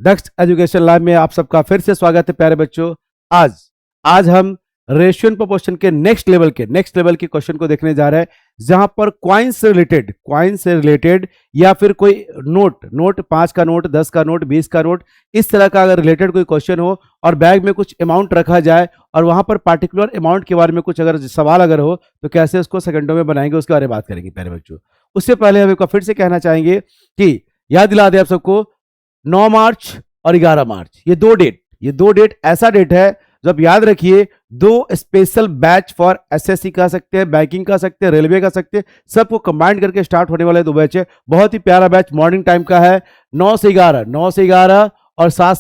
दक्ष education live में आप सबका फिर से स्वागत है प्यारे बच्चों। आज हम रेशियो एंड प्रोपोर्शन के नेक्स्ट लेवल के क्वेश्चन को देखने जा रहे हैं, जहां पर क्वाइन से रिलेटेड या फिर कोई नोट 5 का नोट, 10 का नोट, 20 का नोट, इस तरह का अगर रिलेटेड कोई क्वेश्चन हो और बैग में कुछ अमाउंट रखा जाए और वहां पर पार्टिकुलर अमाउंट के बारे में कुछ अगर सवाल अगर हो तो कैसे उसको सेकंडों में बनाएंगे उसके बारे में बात करेंगे प्यारे बच्चों। उससे पहले हम एक बार फिर से कहना चाहेंगे कि याद दिला दें आप सबको 9 मार्च और 11 मार्च ये दो डेट ऐसा डेट है जो आप याद रखिए, दो स्पेशल बैच फॉर एसएससी कह सकते हैं, बैंकिंग कह सकते हैं, रेलवे कह सकते हैं, सबको कंबाइंड करके स्टार्ट होने वाले दो बैच है। बहुत ही प्यारा बैच मॉर्निंग टाइम का है, 9 से 11 और 7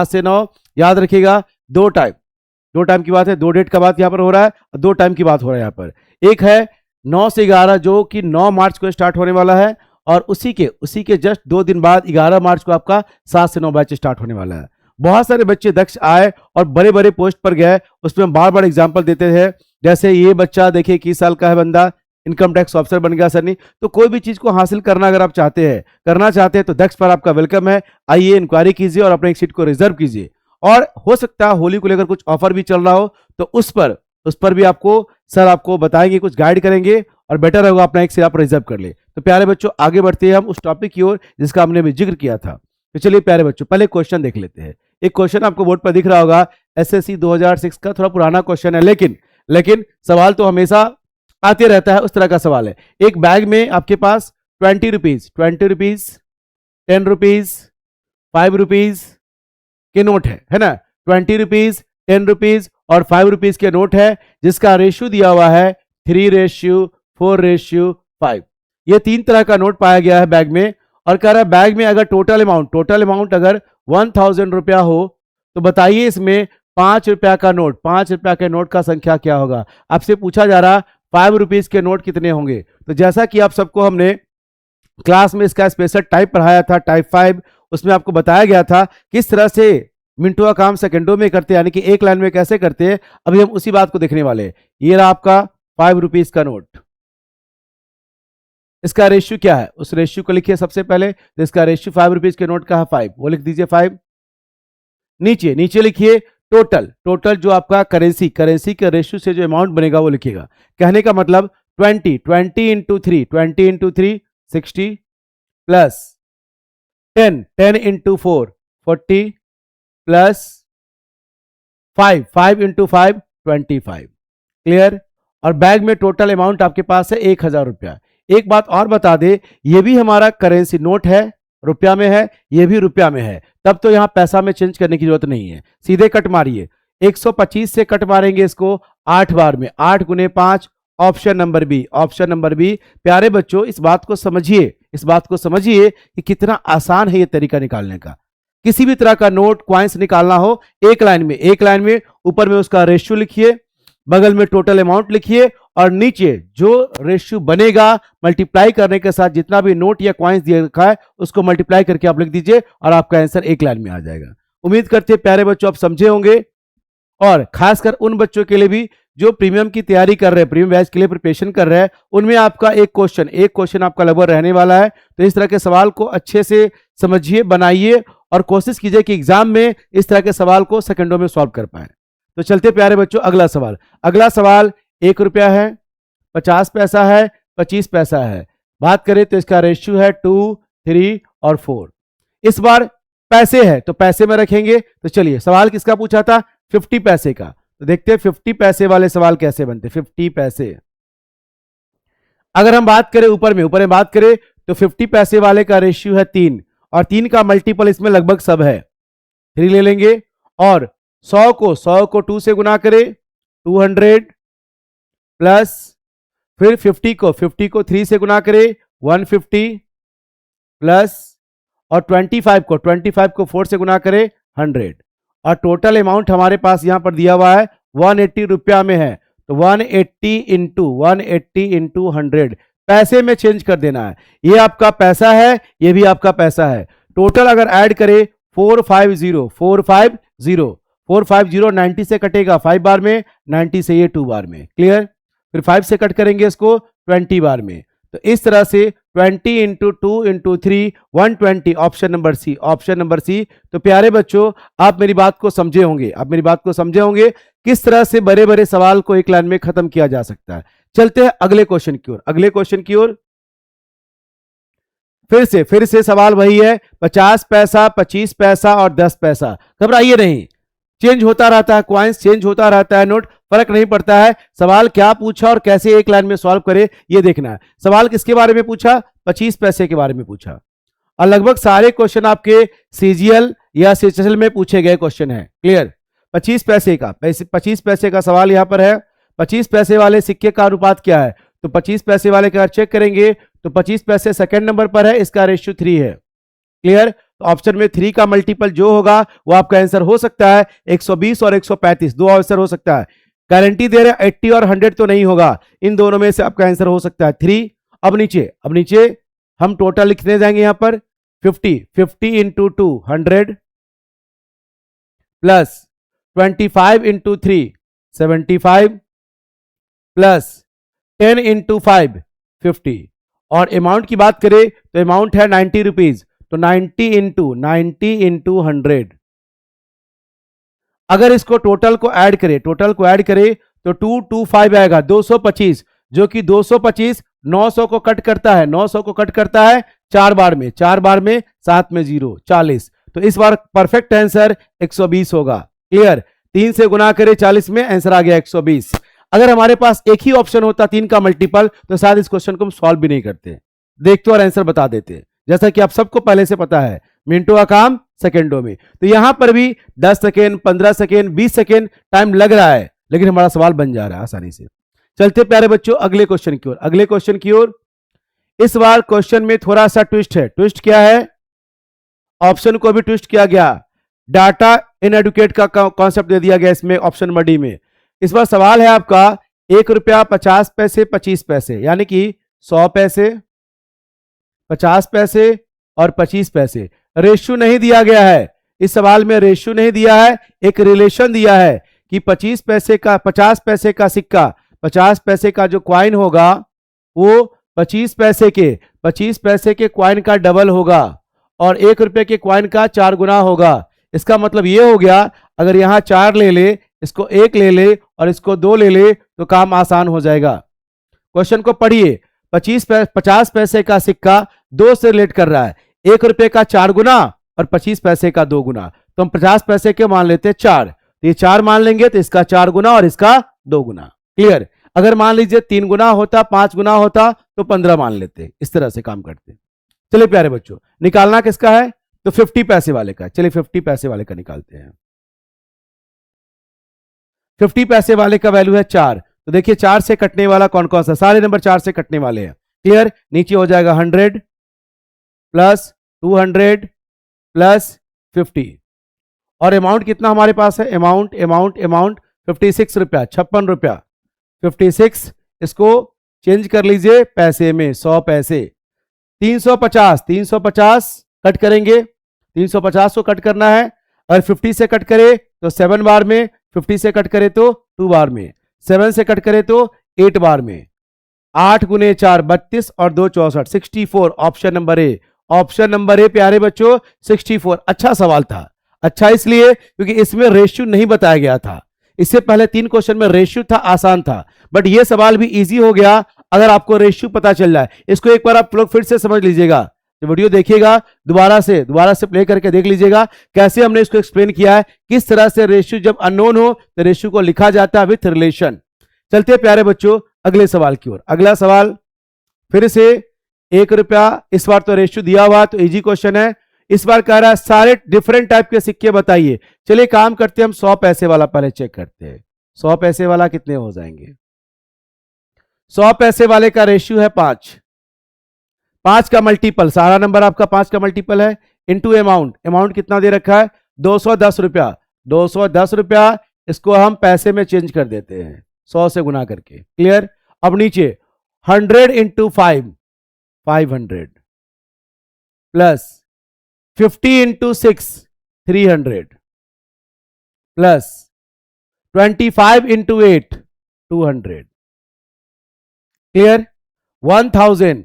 से 9 याद रखिएगा। दो टाइम की बात है, दो डेट का बात यहाँ पर हो रहा है और दो टाइम की बात हो रहा है यहाँ पर। एक है 9 से 11 जो कि 9 मार्च को स्टार्ट होने वाला है और उसी के जस्ट 2 दिन बाद 11 मार्च को आपका 7 से 9 बैच स्टार्ट होने वाला है। बहुत सारे बच्चे दक्ष आए और बड़े बड़े पोस्ट पर गए, उसमें बार बार एग्जाम्पल देते हैं। जैसे ये बच्चा देखिए 21 साल का है बंदा, इनकम टैक्स ऑफिसर बन गया सर। नहीं तो कोई भी चीज को हासिल करना अगर आप करना चाहते हैं तो दक्ष पर आपका वेलकम है। आइए इंक्वायरी कीजिए और अपने एक सीट को रिजर्व कीजिए। और हो सकता है होली को लेकर कुछ ऑफर भी चल रहा हो तो उस पर भी आपको बताएंगे, कुछ गाइड करेंगे और बेटर होगा अपना एक सीट आप रिजर्व कर ले। तो प्यारे बच्चों आगे बढ़ते हैं हम उस टॉपिक की ओर जिसका हमने अभी जिक्र किया था। तो चलिए प्यारे बच्चों पहले क्वेश्चन देख लेते हैं। एक क्वेश्चन आपको बोर्ड पर दिख रहा होगा, एसएससी 2006 का थोड़ा पुराना क्वेश्चन है, लेकिन सवाल तो हमेशा आते रहता है, उस तरह का सवाल है। एक बैग में आपके पास 20 रुपीज, 10 रुपीज, 5 रुपीज के नोट है ना। 20 रुपीज, 10 रुपीज और 5 रुपीज के नोट है जिसका रेशियो दिया हुआ है 3:4:5। ये 3 तरह का नोट पाया गया है बैग में और कह रहा है बैग में अगर टोटल अमाउंट अगर 1000 रुपया हो तो बताइए इसमें 5 रुपया का नोट का संख्या क्या होगा। आपसे पूछा जा रहा 5 रुपीज के नोट कितने होंगे। तो जैसा कि आप सबको हमने क्लास में इसका स्पेशल टाइप पढ़ाया था, टाइप 5, उसमें आपको बताया गया था किस तरह से मिनटों का काम सेकंडों में करते हैं, यानी कि एक लाइन में कैसे करते हैं। अभी हम उसी बात को देखने वाले हैं। ये रहा आपका 5 रुपीज का नोट, इसका रेशियो क्या है उस रेशियो को लिखिए सबसे पहले। तो इसका रेशियो 5 रुपीज के नोट का है 5, वो लिख दीजिए 5। नीचे लिखिए टोटल जो आपका करेंसी के रेशियो से जो अमाउंट बनेगा वो लिखिएगा। कहने का मतलब 20 into 3 60 plus 10 into 4 40 plus 5 into 5 25। Clear. और बैग में टोटल अमाउंट आपके पास है 1000 रुपया। एक बात और बता दे, ये भी हमारा करेंसी नोट है, रुपया में है, ये भी रुपया में है, तब तो यहां पैसा में चेंज करने की जरूरत नहीं है। सीधे कट मारिए, 125 से कट मारेंगे इसको 8 बार में, 8 गुने 5, ऑप्शन नंबर बी। प्यारे बच्चों इस बात को समझिए कि कितना आसान है ये तरीका निकालने का। किसी भी तरह का नोट क्वाइंस निकालना हो एक लाइन में ऊपर में उसका रेशियो लिखिए, बगल में टोटल अमाउंट लिखिए और नीचे जो रेशियो बनेगा मल्टीप्लाई करने के साथ जितना भी नोट या कॉइन्स दिया रखा है उसको मल्टीप्लाई करके आप लिख दीजिए और आपका आंसर एक लाइन में आ जाएगा। उम्मीद करते हैं प्यारे बच्चों आप समझे होंगे और खासकर उन बच्चों के लिए भी जो प्रीमियम की तैयारी कर रहे हैं, प्रीमियम बैच के लिए प्रिपरेशन कर रहे हैं, उनमें आपका एक क्वेश्चन आपका लगभग रहने वाला है। तो इस तरह के सवाल को अच्छे से समझिए, बनाइए और कोशिश कीजिए कि एग्जाम में इस तरह के सवाल को सेकंडों में सॉल्व कर पाए। तो चलते प्यारे बच्चों अगला सवाल 1 रुपया है, 50 पैसा है, 25 पैसा है। बात करें तो इसका रेशियो है 2, 3 और 4। इस बार पैसे है तो पैसे में रखेंगे। तो चलिए सवाल किसका पूछा था, 50 पैसे का। तो देखते हैं 50 पैसे वाले सवाल कैसे बनते। 50 पैसे अगर हम बात करें ऊपर में बात करें तो 50 पैसे वाले का रेशियो है 3 और 3 का मल्टीपल इसमें लगभग सब है, 3 ले लेंगे। और 100 को 2 से गुना करें 200 प्लस फिर 50 को 3 से गुना करें 150 प्लस और 25 को 4 से गुना करें 100 और टोटल अमाउंट हमारे पास यहां पर दिया हुआ है 180 रुपया में है। तो 180 इंटू 100 पैसे में चेंज कर देना है। ये आपका पैसा है, ये भी आपका पैसा है। टोटल अगर ऐड करें 450 90 से कटेगा 5 बार में, 90 से ये 2 बार में। क्लियर। फिर 5 से कट करेंगे इसको 20 बार में। तो इस तरह से 20 into 2 into 3 120, option number C, option number C. तो प्यारे बच्चों, आप मेरी बात को समझे होंगे, आप मेरी बात को समझे होंगे किस तरह से बड़े बड़े सवाल को एक लाइन में खत्म किया जा सकता है। चलते हैं अगले क्वेश्चन की ओर, अगले क्वेश्चन की ओर। फिर से सवाल वही है, 50 पैसा, 25 पैसा और 10 पैसा। घबराइए नहीं, चेंज होता रहता है, क्वाइंस चेंज होता रहता है, नोट फर्क नहीं पड़ता है। सवाल क्या पूछा और कैसे एक लाइन में सॉल्व करे ये देखना है। सवाल किसके बारे में पूछा? 25 पैसे के बारे में पूछा। और लगभग सारे क्वेश्चन आपके सीजीएल या सीएचएसएल में पूछे गए क्वेश्चन है। क्लियर? 25 पैसे का 25 पैसे का सवाल यहां पर है। 25 पैसे वाले सिक्के का अनुपात क्या है? तो 25 पैसे वाले का चेक करेंगे तो 25 पैसे सेकंड नंबर पर है, इसका रेशियो 3 है। क्लियर? तो ऑप्शन में 3 का मल्टीपल जो होगा वो आपका आंसर हो सकता है 120 और 135, दो आंसर हो सकता है। गारंटी दे रहे हैं 80 और 100 तो नहीं होगा, इन दोनों में से आपका आंसर हो सकता है 3। अब नीचे हम टोटल लिखने जाएंगे यहां पर 50 into 2 100 plus 25 into 3 75 plus 10 into 5 50। और अमाउंट की बात करें तो अमाउंट है 90 रुपीज, तो 90 इंटू 100। अगर इसको टोटल को ऐड करें तो 225 आएगा, 225, जो कि 225 900 को कट करता है, 900 को कट करता है 4 बार में, 4 बार में 7 में 0 40। तो इस बार परफेक्ट आंसर 120 होगा। क्लियर? 3 से गुना करें 40 में, आंसर आ गया 120। अगर हमारे पास एक ही ऑप्शन होता 3 का मल्टीपल तो शायद इस क्वेश्चन को हम सॉल्व भी नहीं करते, देखते और आंसर बता देते, जैसा कि आप सबको पहले से पता है मिनटों का काम सेकंडों में। तो यहां पर भी 10 सेकेंड 15 सेकेंड 20 सेकेंड टाइम लग रहा है, लेकिन हमारा सवाल बन जा रहा है आसानी से। चलते प्यारे बच्चों अगले क्वेश्चन की ओर, अगले क्वेश्चन की ओर। इस बार क्वेश्चन में थोड़ा सा ट्विस्ट है। ट्विस्ट क्या है? ऑप्शन को भी ट्विस्ट किया गया, डाटा इनएडुकेट का कॉन्सेप्ट दे दिया गया इसमें ऑप्शन नंबर डी में। इस बार सवाल है आपका 1 रुपया 50 पैसे 25 पैसे, यानी कि 100 पैसे 50 पैसे और 25 पैसे। रेशियो नहीं दिया गया है इस सवाल में, रेशियो नहीं दिया है, एक रिलेशन दिया है कि 25 पैसे का 50 पैसे का सिक्का, 50 पैसे का जो क्वाइन होगा वो 25 पैसे के क्वाइन का डबल होगा और 1 रुपए के क्वाइन का 4 गुना होगा। इसका मतलब ये हो गया, अगर यहां 4 ले ले, इसको 1 ले ले और इसको 2 ले ले तो काम आसान हो जाएगा। क्वेश्चन को पढ़िए, 50 पैसे का सिक्का 2 से रिलेट कर रहा है, 1 रुपए का 4 गुना और 25 पैसे का 2 गुना। तो हम 50 पैसे के मान लेते हैं 4, तो ये 4 मान लेंगे तो इसका 4 गुना और इसका 2 गुना। क्लियर? अगर मान लीजिए 3 गुना होता 5 गुना होता तो 15 मान लेते, इस तरह से काम करते। चलिए प्यारे बच्चों, निकालना किसका है? तो 50 पैसे वाले का। चलिए 50 पैसे वाले का निकालते हैं। 50 पैसे वाले का वैल्यू है 4, तो देखिए 4 से कटने वाला कौन कौन सा, सारे नंबर 4 से कटने वाले हैं। क्लियर? नीचे हो जाएगा 100 प्लस 200 प्लस 50 और अमाउंट कितना हमारे पास है? अमाउंट 56 रुपया, 56 रुपया 56। इसको चेंज कर लीजिए पैसे में, 100 पैसे। 350 कट करेंगे, 350 को कट करना है। अगर 50 से कट करे तो 7 बार में, 50 से कट करे तो 2 बार में, 7 से कट करे तो 8 बार में। 8 गुने 4 32 और 2 64, 64 option number A. Option number A प्यारे बच्चों 64। अच्छा सवाल था, अच्छा इसलिए क्योंकि इसमें रेशियो नहीं बताया गया था। इससे पहले 3 क्वेश्चन में रेशियो था, आसान था, बट ये सवाल भी इजी हो गया अगर आपको रेशियो पता चल जाए। इसको एक बार आप लोग फिर से समझ लीजिएगा, तो वीडियो देखिएगा दोबारा से प्ले करके देख लीजिएगा कैसे हमने इसको एक्सप्लेन किया है, किस तरह से रेशियो जब अननोन हो तो रेशियो को लिखा जाता है विथ रिलेशन। चलते प्यारे बच्चों अगले सवाल की ओर। अगला सवाल फिर से 1 रुपया, इस बार तो रेशियो दिया हुआ तो इजी क्वेश्चन है। इस बार कह रहा है सारे डिफरेंट टाइप के सिक्के बताइए। चलिए काम करते हैं, हम 100 पैसे वाला पहले चेक करते हैं। 100 पैसे वाला कितने हो जाएंगे? 100 पैसे वाले का रेशियो है 5, 5 का मल्टीपल, सारा नंबर आपका 5 का मल्टीपल है, इंटू अमाउंट कितना दे रखा है? 210 रुपया, 210 रुपया। इसको हम पैसे में चेंज कर देते हैं 100 से गुना करके। क्लियर? अब नीचे 100 into 5 500 plus 50 into 6 300 plus 25 into 8 200। Clear? 1000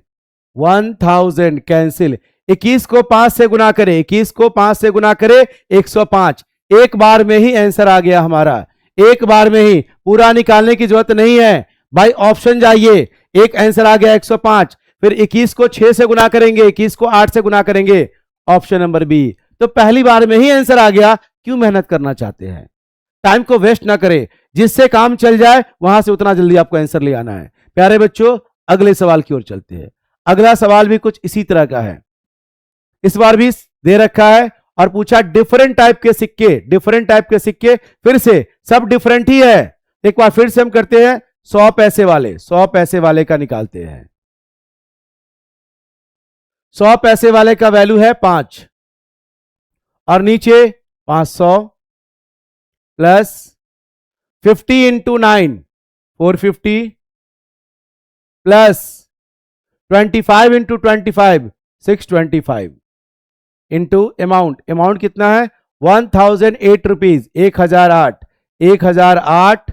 cancel. 21 को 5 से गुना करें, 21 को 5 से गुना करें 105। एक बार में ही आंसर आ गया हमारा, एक बार में ही, पूरा निकालने की जरूरत नहीं है भाई। ऑप्शन जाइए, एक आंसर आ गया 105, फिर 21 को 6 से गुना करेंगे, 21 को 8 से गुना करेंगे, ऑप्शन नंबर बी। तो पहली बार में ही आंसर आ गया, क्यों मेहनत करना चाहते हैं? टाइम को वेस्ट ना करें, जिससे काम चल जाए वहां से उतना जल्दी आपको आंसर ले आना है। प्यारे बच्चों, अगले सवाल की ओर चलते हैं। अगला सवाल भी कुछ इसी तरह का है, इस बार भी दे रखा है और पूछा डिफरेंट टाइप के सिक्के, डिफरेंट टाइप के सिक्के, फिर से सब डिफरेंट ही है। एक बार फिर से हम करते हैं, 100 पैसे वाले, 100 पैसे वाले का निकालते हैं। 100 पैसे वाले का वैल्यू है 5 और नीचे 500 plus 50 into 9 450 plus 25 into 25 625 into amount, amount कितना है 1008 रुपीज, 1008, 1008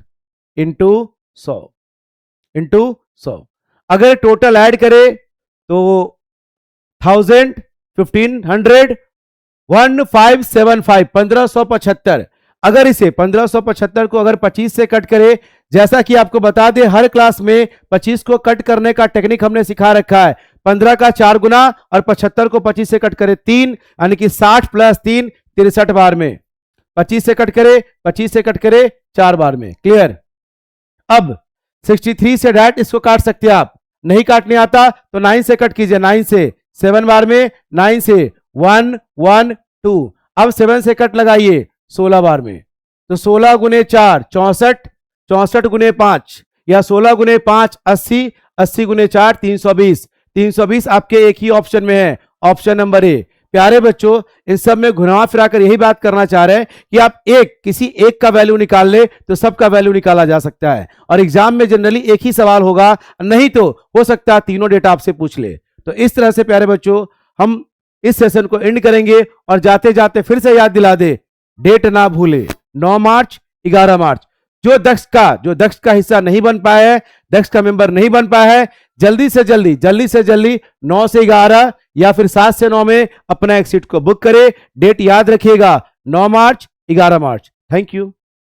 इंटू 100, इंटू 100। अगर टोटल ऐड करे तो 1000, 1500, 1575, 1575। अगर इसे 1575 को अगर 25 से कट करे, जैसा कि आपको बता दें हर क्लास में 25 को कट करने का टेक्निक हमने सिखा रखा है। 15 का 4 गुना और 75 को 25 से कट करे 3, यानी कि 60 प्लस 3 63 बार में। 25 से कट करे, 25 से कट करे 4 बार में। क्लियर? अब 63 से डायरेक्ट इसको काट सकते हैं आप, नहीं काटने आता तो 9 से कट कीजिए, 9 से 7 बार में, 9 से 1 1 2। अब 7 से कट लगाइए 16 बार में, तो 16 गुने 4 64, 64 गुने 5 या 16 गुने 5 80, 80 गुने 4 320, 320 आपके एक ही ऑप्शन में है, ऑप्शन नंबर ए। प्यारे बच्चों, इन सब में घुमा फिरा कर यही बात करना चाह रहे हैं कि आप किसी एक का वैल्यू निकाल ले तो सबका वैल्यू निकाला जा सकता है, और एग्जाम में जनरली एक ही सवाल होगा, नहीं तो हो सकता है तीनों डेटा आपसे पूछ ले। तो इस तरह से प्यारे बच्चों हम इस सेशन को एंड करेंगे, और जाते जाते फिर से याद दिला दे, डेट ना भूले, 9 मार्च 11 मार्च। जो दक्ष का हिस्सा नहीं बन पाया है, दक्ष का मेंबर नहीं बन पाया है, जल्दी से जल्दी 9 से 11 या फिर 7 से 9 में अपना एक सीट को बुक करे। डेट याद रखिएगा, 9 मार्च 11 मार्च। Thank you.